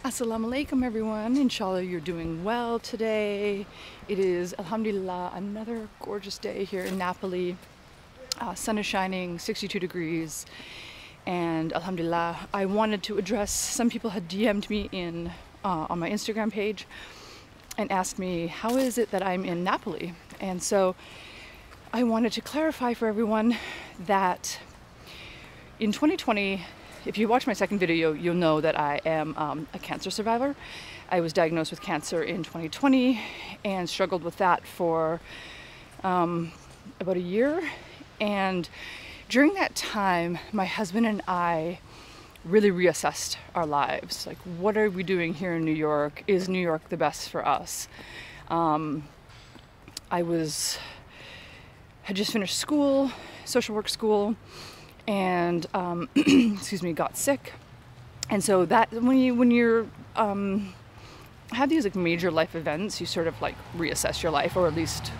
As-salamu alaykum everyone. Inshallah you're doing well today. It is, Alhamdulillah, another gorgeous day here in Napoli. Sun is shining, 62 degrees. And Alhamdulillah, I wanted to address, some people had DM'd me on my Instagram page and asked me, how is it that I'm in Napoli? And so I wanted to clarify for everyone that in 2020, if you watch my second video, you'll know that I am a cancer survivor. I was diagnosed with cancer in 2020 and struggled with that for about a year. And during that time, my husband and I really reassessed our lives. Like, what are we doing here in New York? Is New York the best for us? I had just finished school, social work school, and excuse me, got sick. And so that when you're have these like major life events, you sort of like reassess your life, or at least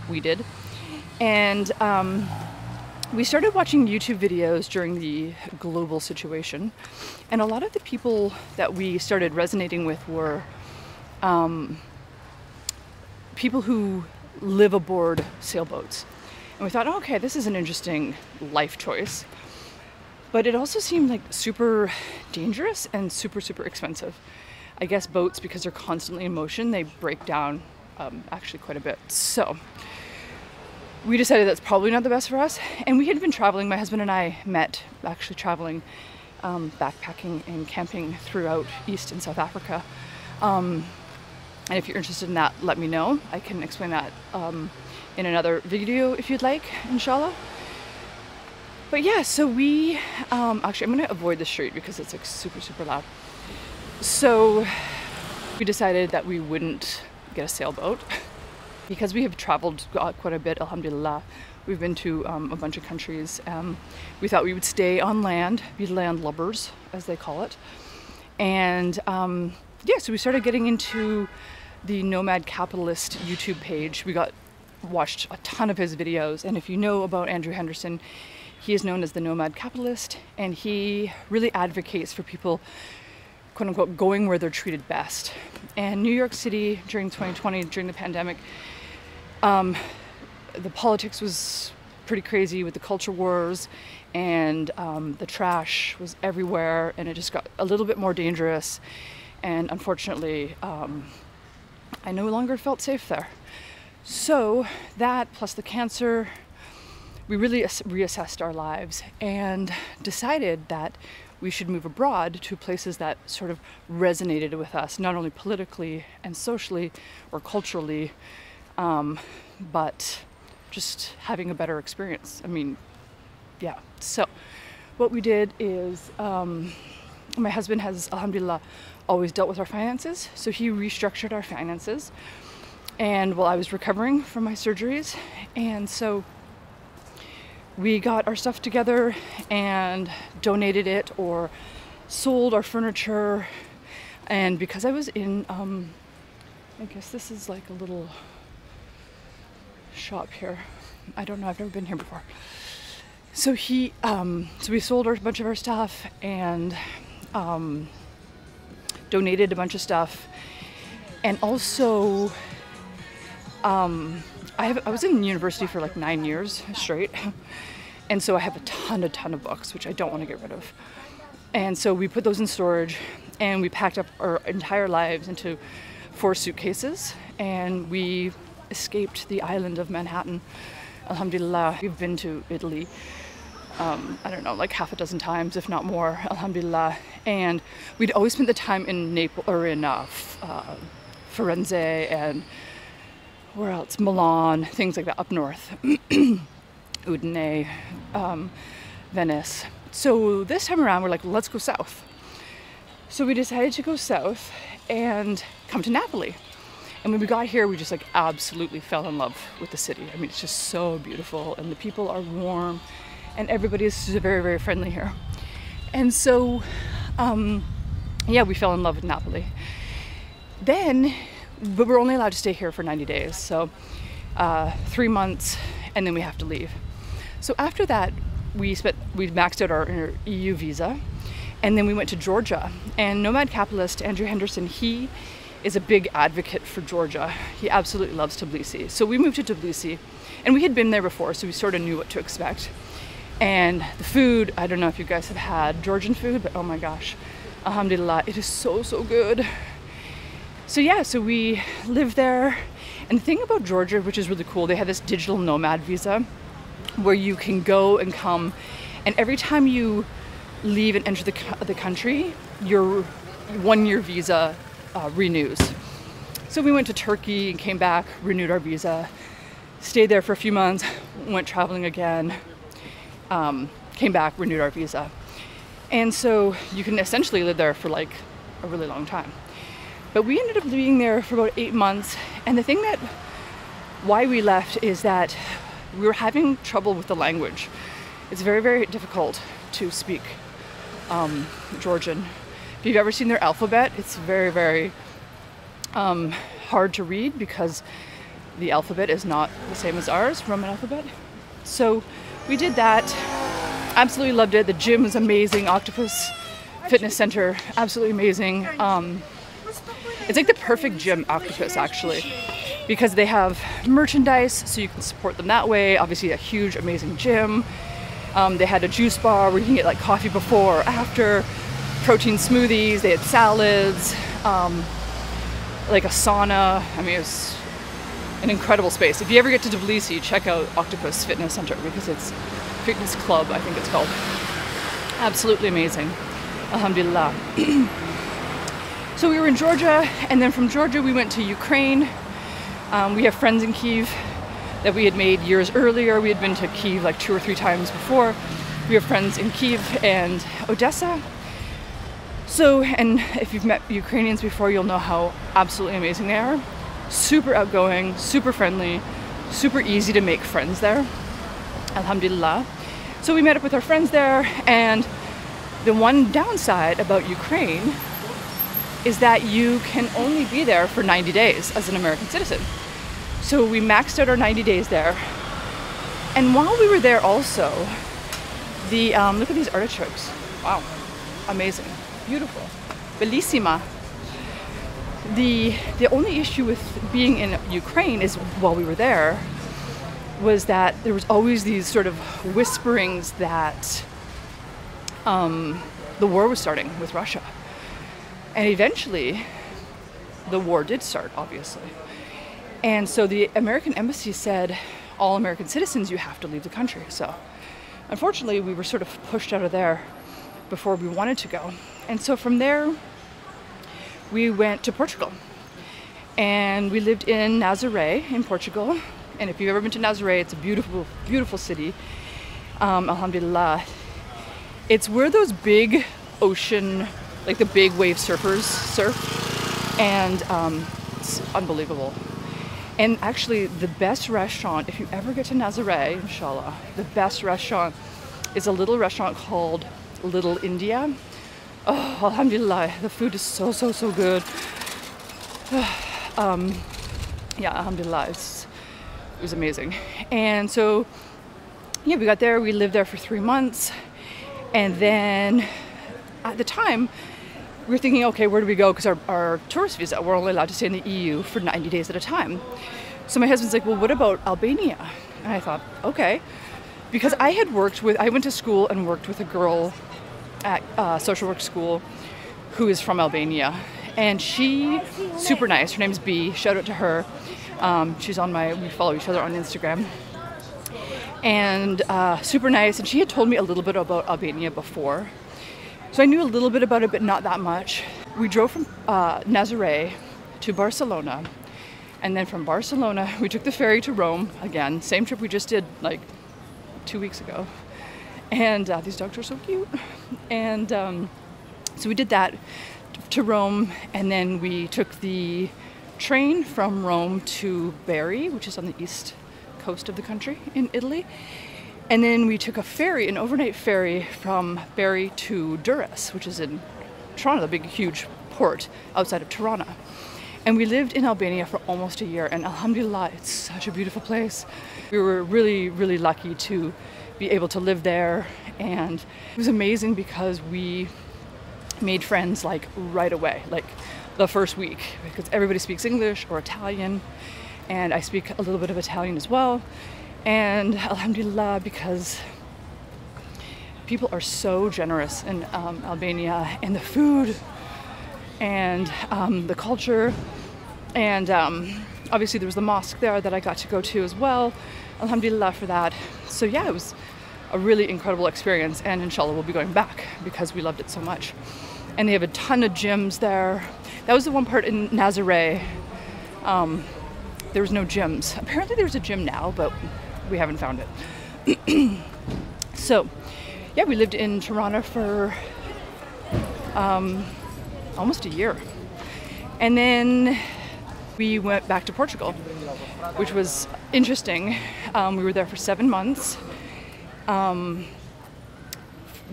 we did. And we started watching YouTube videos during the global situation, and a lot of the people that we started resonating with were people who live aboard sailboats. And we thought, oh, okay, this is an interesting life choice. But it also seemed like super dangerous and super, super expensive. I guess boats, because they're constantly in motion, they break down actually quite a bit. So we decided that's probably not the best for us. And we had been traveling, my husband and I met actually traveling, backpacking and camping throughout East and South Africa. And if you're interested in that, let me know. I can explain that in another video if you'd like, inshallah. But yeah, so we actually, I'm gonna avoid the street because it's like super, super loud. So we decided that we wouldn't get a sailboat because we have traveled quite a bit, Alhamdulillah. We've been to a bunch of countries. We thought we would stay on land, be landlubbers, as they call it. And yeah, so we started getting into the Nomad Capitalist YouTube page. We watched a ton of his videos, and if you know about Andrew Henderson, he is known as the Nomad Capitalist, and he really advocates for people, quote unquote, going where they're treated best. And New York City during 2020, during the pandemic, the politics was pretty crazy with the culture wars, and the trash was everywhere, and it just got a little bit more dangerous. And unfortunately, I no longer felt safe there. So that, plus the cancer, we really reassessed our lives and decided that we should move abroad to places that sort of resonated with us, not only politically and socially or culturally, but just having a better experience. I mean, yeah. So what we did is, my husband has, Alhamdulillah, always dealt with our finances, so he restructured our finances. And while I was recovering from my surgeries, and so we got our stuff together and donated it or sold our furniture. And because I was in, I guess this is like a little shop here. I don't know, I've never been here before. So so we sold a bunch of our stuff and donated a bunch of stuff. And also, I was in university for like 9 years straight, and so I have a ton of books which I don't want to get rid of. And so we put those in storage, and we packed up our entire lives into 4 suitcases, and we escaped the island of Manhattan. Alhamdulillah, we've been to Italy, I don't know, like half a dozen times, if not more, Alhamdulillah. And we'd always spent the time in Naples, or in Firenze, and where else? Milan, things like that, up north. Udine, Venice. So this time around, we're like, let's go south. So we decided to go south and come to Napoli. And when we got here, we just like absolutely fell in love with the city. I mean, it's just so beautiful, and the people are warm, and everybody is very, very friendly here. And so, yeah, we fell in love with Napoli. Then, but we're only allowed to stay here for 90 days, so 3 months, and then we have to leave. So after that, we maxed out our EU visa, And then we went to Georgia. And Nomad Capitalist, Andrew Henderson, he is a big advocate for Georgia. He absolutely loves Tbilisi. So we moved to Tbilisi, and we had been there before, so we sort of knew what to expect. And the food, I don't know if you guys have had Georgian food, but oh my gosh, Alhamdulillah, it is so, so good. So yeah, so we lived there. And the thing about Georgia, which is really cool, they have this digital nomad visa where you can go and come, and every time you leave and enter the country, your 1-year visa renews. So we went to Turkey and came back, renewed our visa, stayed there for a few months, went traveling again, came back, renewed our visa. And so you can essentially live there for like a really long time. But we ended up being there for about 8 months. And the thing that, why we left is that we were having trouble with the language. It's very, very difficult to speak Georgian. If you've ever seen their alphabet, it's very, very hard to read because the alphabet is not the same as ours, Roman alphabet. So we did that, absolutely loved it. The gym was amazing, Octopus Fitness Center, absolutely amazing. It's like the perfect gym, Octopus, actually, because they have merchandise, so you can support them that way. Obviously a huge, amazing gym. They had a juice bar where you can get like coffee before or after, protein smoothies, they had salads, like a sauna. I mean, it was an incredible space. If you ever get to Tbilisi, check out Octopus Fitness Center because it's fitness club, I think it's called. Absolutely amazing. Alhamdulillah. So we were in Georgia, and then from Georgia we went to Ukraine. We have friends in Kyiv that we had made years earlier. We had been to Kyiv like 2 or 3 times before. We have friends in Kyiv and Odessa. So, and if you've met Ukrainians before, you'll know how absolutely amazing they are. Super outgoing, super friendly, super easy to make friends there. Alhamdulillah. So we met up with our friends there, and the one downside about Ukraine is that you can only be there for 90 days as an American citizen. So we maxed out our 90 days there. And while we were there also, the look at these artichokes. Wow, amazing, beautiful, bellissima. The only issue with being in Ukraine is while we were there was that there was always these sort of whisperings that the war was starting with Russia. And eventually, the war did start, obviously. And so the American embassy said, all American citizens, you have to leave the country. So unfortunately, we were sort of pushed out of there before we wanted to go. And so from there, we went to Portugal. And we lived in Nazaré in Portugal. And if you've ever been to Nazaré, it's a beautiful, beautiful city. Alhamdulillah. It's where those big ocean, like the big wave surfers surf, and it's unbelievable. And actually the best restaurant, if you ever get to Nazaré, Insha'Allah, the best restaurant is a little restaurant called Little India. Oh, Alhamdulillah, the food is so, so, so good. Yeah, Alhamdulillah, it was amazing. And so, yeah, we got there, we lived there for 3 months, and then at the time, we were thinking, okay, where do we go? Because our tourist visa, we're only allowed to stay in the EU for 90 days at a time. So my husband's like, well, what about Albania? And I thought, okay. Because I went to school and worked with a girl at social work school who is from Albania. And she, super nice, her name's B, shout out to her. She's we follow each other on Instagram. And super nice, and she had told me a little bit about Albania before. So I knew a little bit about it, but not that much. We drove from Nazaré to Barcelona, and then from Barcelona, we took the ferry to Rome, again, same trip we just did like 2 weeks ago. And these dogs are so cute. And so we did that to Rome, and then we took the train from Rome to Bari, which is on the east coast of the country in Italy. And then we took a ferry, an overnight ferry from Bari to Durrës, which is in Tirana, the big, huge port outside of Tirana. And we lived in Albania for almost a year, and Alhamdulillah, it's such a beautiful place. We were really, really lucky to be able to live there, and it was amazing because we made friends like right away, like the first week, because everybody speaks English or Italian, and I speak a little bit of Italian as well. And Alhamdulillah, because people are so generous in Albania, and the food and the culture, and obviously there was the mosque there that I got to go to as well. Alhamdulillah for that. So yeah, it was a really incredible experience, and inshallah we'll be going back because we loved it so much. And they have a ton of gyms there. That was the one part in Nazaré. There was no gyms. Apparently there's a gym now, but we haven't found it. So yeah, we lived in Tirana for almost a year. And then we went back to Portugal, which was interesting. We were there for 7 months.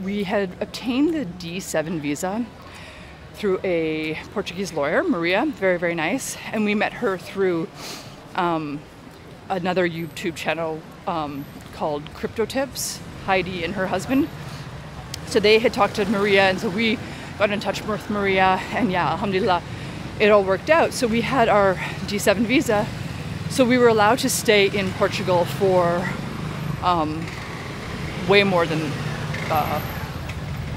We had obtained the D7 visa through a Portuguese lawyer, Maria, very, very nice. And we met her through another YouTube channel called Crypto Tips, Heidi and her husband. So they had talked to Maria, and so we got in touch with Maria, and yeah, alhamdulillah, it all worked out. So we had our D7 visa, so we were allowed to stay in Portugal for way more than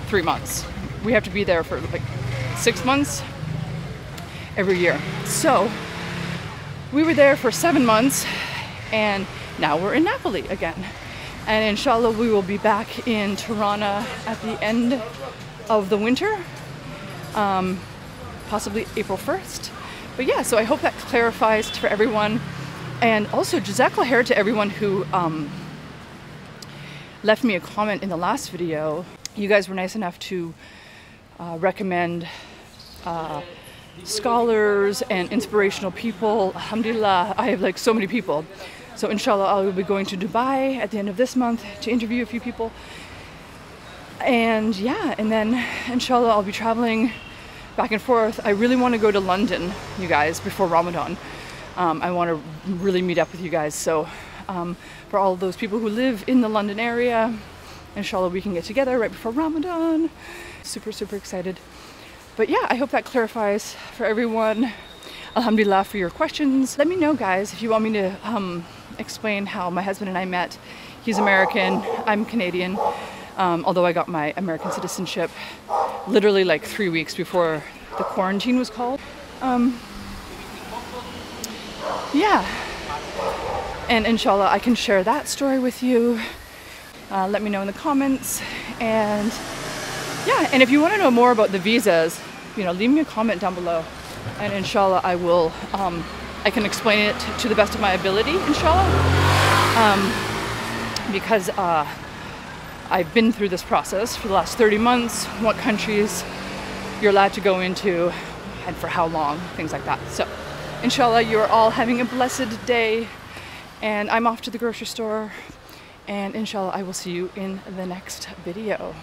3 months. We have to be there for like 6 months every year. So we were there for 7 months, and now we're in Napoli again. And inshallah we will be back in Tirana at the end of the winter, possibly April 1st. But yeah, so I hope that clarifies for everyone. And also Jazak'Allah to everyone who left me a comment in the last video. You guys were nice enough to recommend scholars and inspirational people. Alhamdulillah, I have like so many people. So inshallah I will be going to Dubai at the end of this month to interview a few people. And yeah, and then inshallah I'll be traveling back and forth. I really want to go to London, you guys, before Ramadan. I want to really meet up with you guys. So for all of those people who live in the London area, inshallah we can get together right before Ramadan. Super, super excited. But yeah, I hope that clarifies for everyone. Alhamdulillah for your questions. Let me know, guys, if you want me to explain how my husband and I met. He's American, I'm Canadian, although I got my American citizenship literally like 3 weeks before the quarantine was called. Yeah, and inshallah I can share that story with you. Let me know in the comments. And yeah, and if you want to know more about the visas, you know, leave me a comment down below, and inshallah I will I can explain it to the best of my ability, inshallah, because I've been through this process for the last 30 months, what countries you're allowed to go into and for how long, things like that. So inshallah you're all having a blessed day, and I'm off to the grocery store, and inshallah I will see you in the next video.